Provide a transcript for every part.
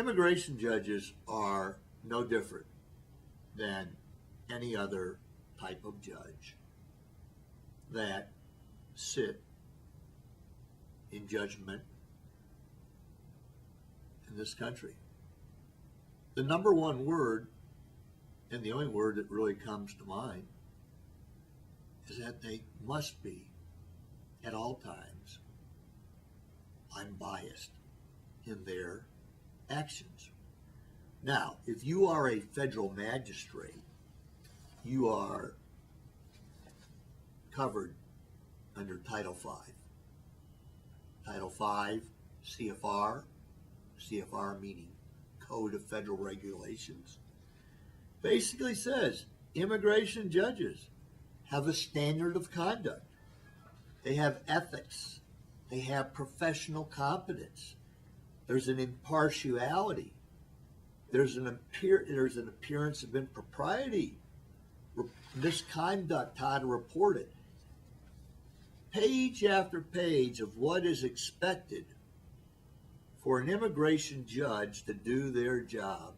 Immigration judges are no different than any other type of judge that sit in judgment in this country. The number one word, and the only word that really comes to mind, is that they must be, at all times, unbiased in their actions. Now, if you are a federal magistrate, you are covered under Title V. Title V, CFR meaning Code of Federal Regulations, basically says immigration judges have a standard of conduct. They have ethics. They have professional competence. There's an impartiality. There's an appearance of impropriety, misconduct, how to report it. Page after page of what is expected for an immigration judge to do their job,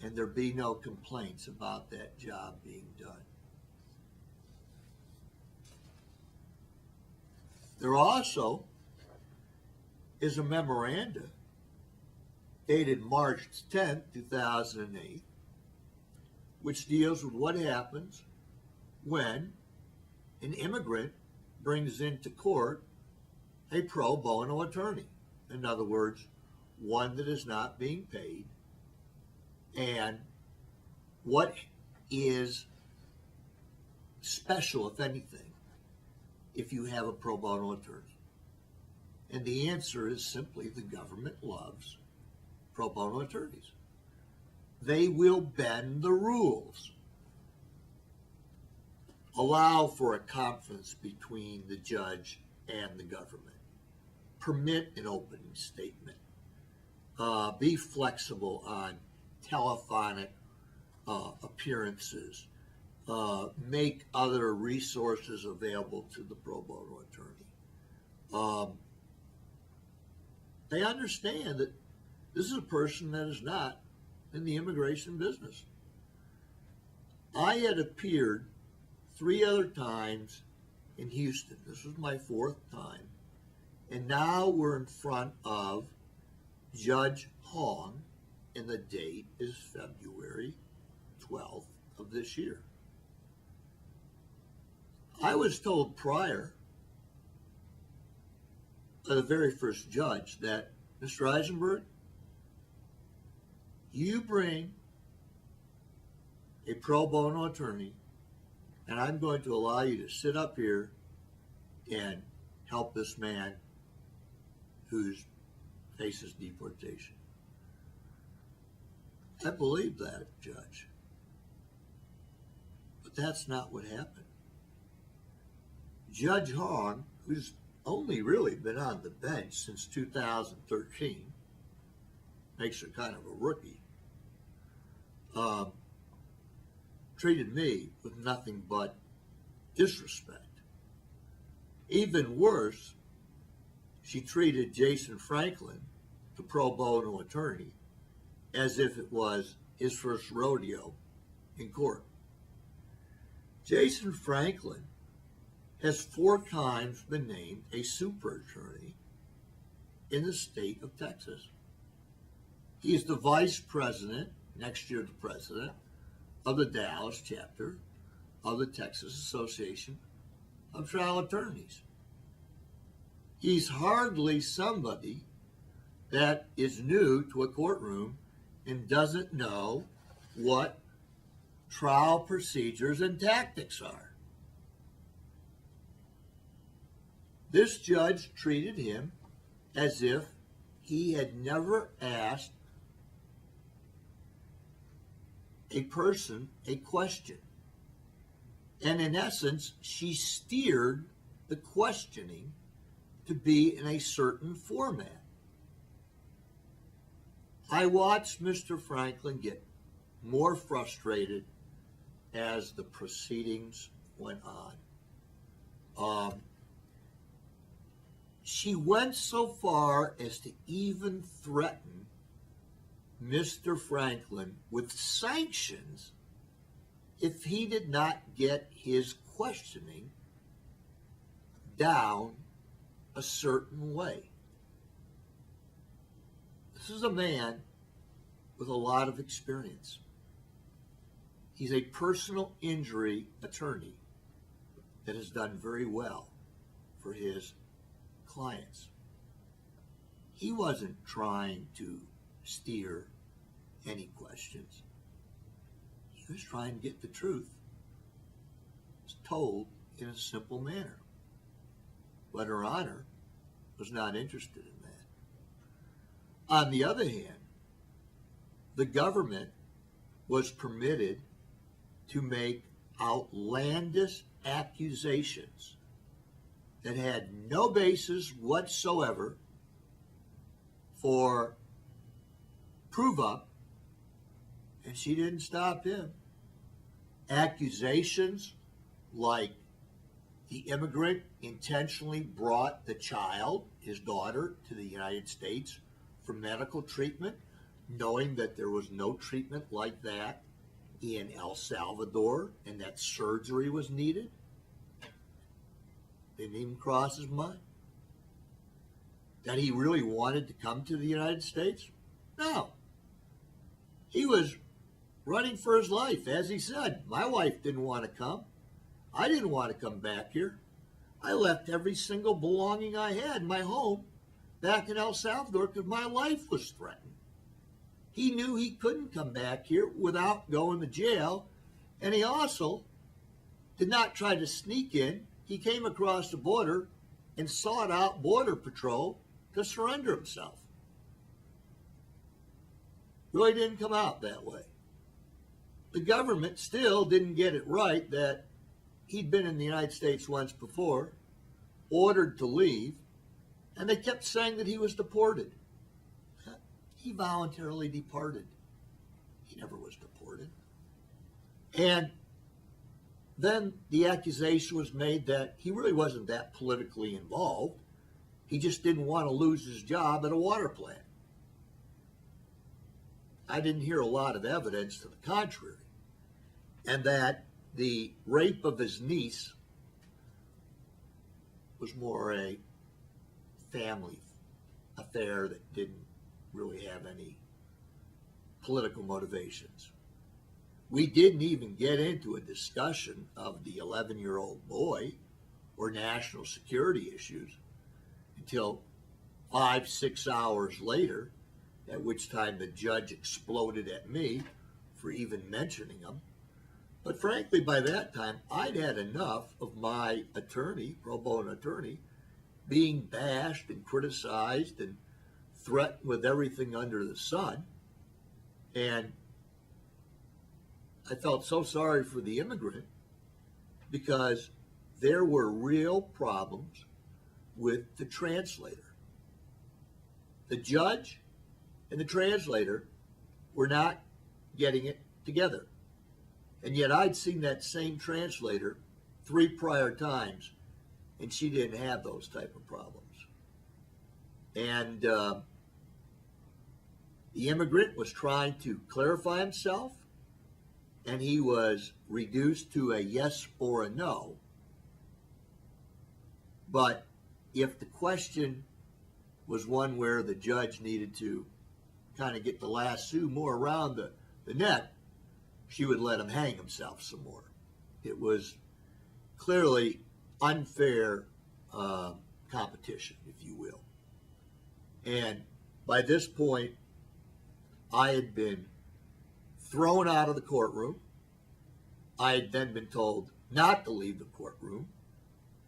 and there be no complaints about that job being done. There also is a memoranda dated March 10, 2008, which deals with what happens when an immigrant brings into court a pro bono attorney. In other words, one that is not being paid, and what is special, if anything, if you have a pro bono attorney. And the answer is simply the government loves pro bono attorneys. They will bend the rules, allow for a conference between the judge and the government, permit an opening statement, be flexible on telephonic appearances, make other resources available to the pro bono attorney. They understand that this is a person that is not in the immigration business. I had appeared 3 other times in Houston. This was my 4th time. And now we're in front of Judge Hong, and the date is February 12th of this year. I was told prior by the very first judge that, Mr. Isenberg, you bring a pro bono attorney, and I'm going to allow you to sit up here and help this man who faces deportation. I believe that, Judge. But that's not what happened. Judge Hong, who's only really been on the bench since 2013, makes her kind of a rookie, treated me with nothing but disrespect. Even worse, she treated Jason Franklin, the pro bono attorney, as if it was his first rodeo in court. Jason Franklin has 4 times been named a super attorney in the state of Texas. He is the vice president, next year the president, of the Dallas chapter of the Texas Association of Trial Attorneys. He's hardly somebody that is new to a courtroom and doesn't know what trial procedures and tactics are. This judge treated him as if he had never asked a person a question. And in essence, she steered the questioning to be in a certain format. I watched Mr. Franklin get more frustrated as the proceedings went on. She went so far as to even threaten Mr. Franklin with sanctions if he did not get his questioning down a certain way. This is a man with a lot of experience. He's a personal injury attorney that has done very well for his clients. He wasn't trying to steer any questions. He was trying to get the truth told in a simple manner. But Her Honor was not interested in that. On the other hand, the government was permitted to make outlandish accusations that had no basis whatsoever for prove up, and she didn't stop him. Accusations like the immigrant intentionally brought the child, his daughter, to the United States for medical treatment, knowing that there was no treatment like that in El Salvador and that surgery was needed. Didn't even cross his mind. That he really wanted to come to the United States? No. He was running for his life, as he said. My wife didn't want to come. I didn't want to come back here. I left every single belonging I had in my home back in El Salvador because my life was threatened. He knew he couldn't come back here without going to jail, and he also did not try to sneak in. He came across the border and sought out Border Patrol to surrender himself. Really didn't come out that way. The government still didn't get it right that he'd been in the United States once before, ordered to leave, and they kept saying that he was deported. He voluntarily departed. He never was deported. And then the accusation was made that he really wasn't that politically involved. He just didn't want to lose his job at a water plant. I didn't hear a lot of evidence to the contrary. And that the rape of his niece was more a family affair that didn't really have any political motivations. We didn't even get into a discussion of the 11-year-old boy or national security issues until 5-6 hours later, at which time the judge exploded at me for even mentioning them. But frankly, by that time, I'd had enough of my attorney, pro bono attorney, being bashed and criticized and threatened with everything under the sun. And I felt so sorry for the immigrant because there were real problems with the translator. The judge and the translator were not getting it together. And yet I'd seen that same translator 3 prior times, and she didn't have those type of problems. And the immigrant was trying to clarify himself, and he was reduced to a yes or a no. But if the question was one where the judge needed to kind of get the lasso more around the neck, she would let him hang himself some more. It was clearly unfair competition, if you will. And by this point, I had been thrown out of the courtroom. I had then been told not to leave the courtroom,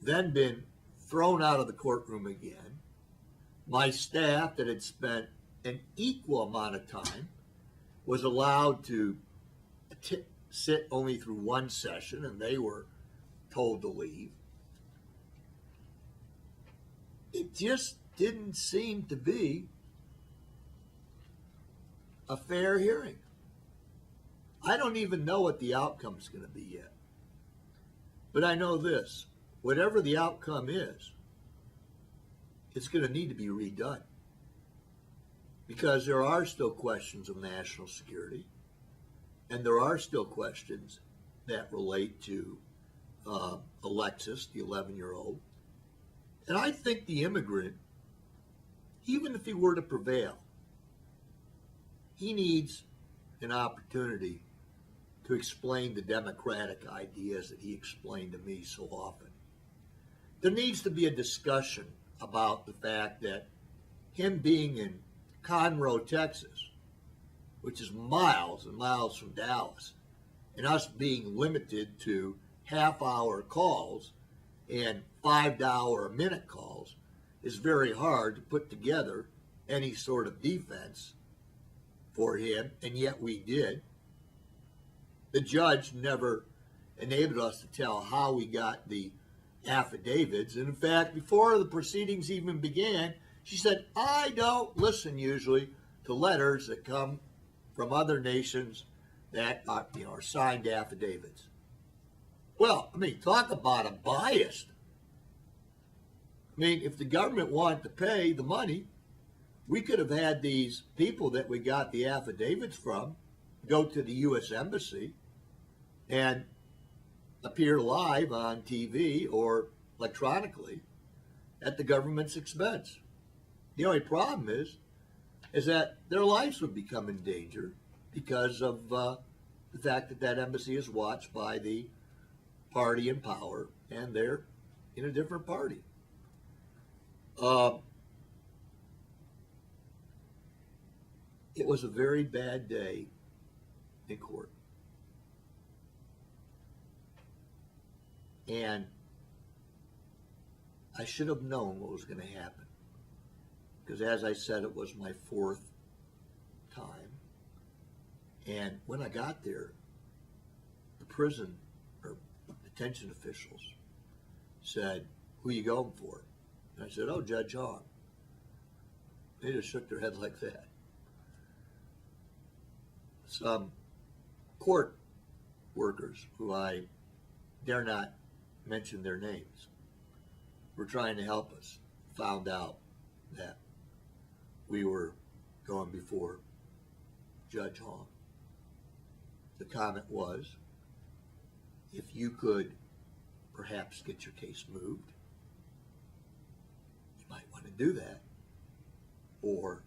then been thrown out of the courtroom again. My staff that had spent an equal amount of time was allowed to sit only through one session, and they were told to leave. It just didn't seem to be a fair hearing. I don't even know what the outcome is going to be yet. But I know this, whatever the outcome is, it's going to need to be redone because there are still questions of national security, and there are still questions that relate to Alexis, the 11-year-old. And I think the immigrant, even if he were to prevail, he needs an opportunity to explain the democratic ideas that he explained to me so often. There needs to be a discussion about the fact that him being in Conroe, Texas, which is miles and miles from Dallas, and us being limited to half-hour calls and $5-a-minute calls, is very hard to put together any sort of defense for him, and yet we did. The judge never enabled us to tell how we got the affidavits, and in fact, before the proceedings even began, she said, I don't listen usually to letters that come from other nations that are signed affidavits. Well, I mean, talk about a bias. I mean, if the government wanted to pay the money, we could have had these people that we got the affidavits from go to the U.S. Embassy and appear live on TV or electronically at the government's expense. The only problem is that their lives would become in danger because of the fact that that embassy is watched by the party in power, and they're in a different party. It was a very bad day in court. And I should have known what was going to happen. Because as I said, it was my fourth time. And when I got there, the prison or detention officials said, who are you going for? And I said, oh, Judge Hong. They just shook their head like that. Some court workers who I dare not mention their names were trying to help us, found out that we were going before Judge Hong. The comment was, if you could perhaps get your case moved, you might want to do that, or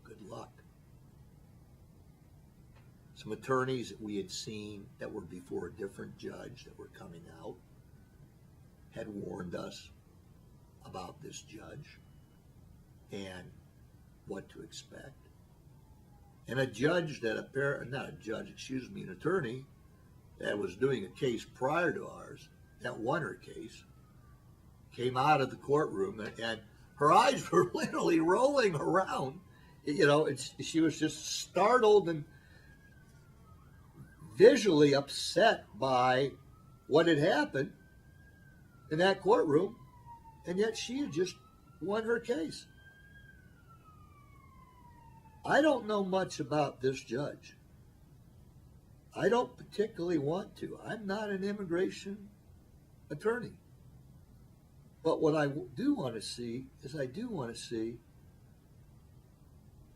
good luck. Some attorneys that we had seen that were before a different judge that were coming out had warned us about this judge and what to expect. And a judge that an attorney that was doing a case prior to ours, that won her case, came out of the courtroom and her eyes were literally rolling around. She was just startled and visually upset by what had happened in that courtroom, and yet she had just won her case. I don't know much about this judge. I don't particularly want to. I'm not an immigration attorney. But what I do want to see is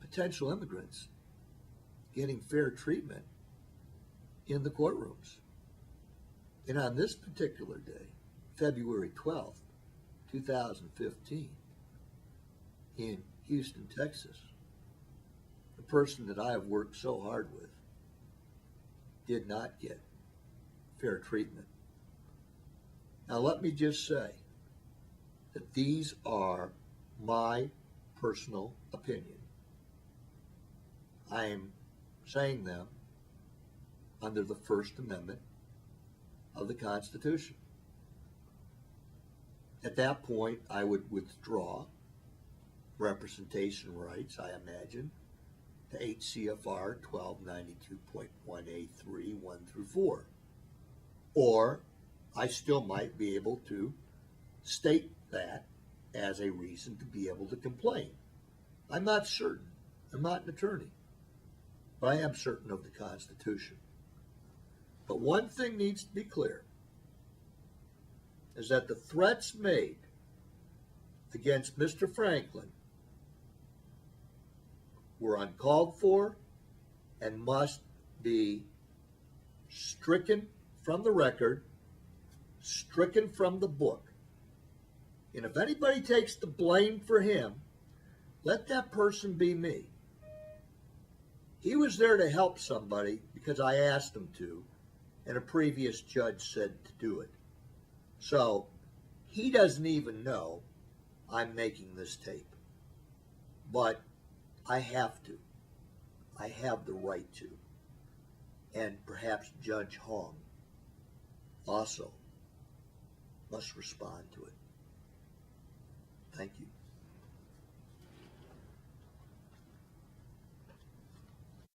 potential immigrants getting fair treatment in the courtrooms. And on this particular day, February 12th, 2015, in Houston, Texas, the person that I have worked so hard with did not get fair treatment. Now let me just say that these are my personal opinion. I am saying them under the First Amendment of the Constitution. At that point, I would withdraw representation rights, I imagine, to 8 CFR 1292.1A3, 1 through 4. Or I still might be able to state that as a reason to be able to complain. I'm not certain. I'm not an attorney. But I am certain of the Constitution. But one thing needs to be clear, is that the threats made against Mr. Franklin were uncalled for and must be stricken from the record, stricken from the book. And if anybody takes the blame for him, let that person be me. He was there to help somebody because I asked him to, and a previous judge said to do it. So he doesn't even know I'm making this tape. But I have to. I have the right to. And perhaps Judge Hong also must respond to it. Thank you.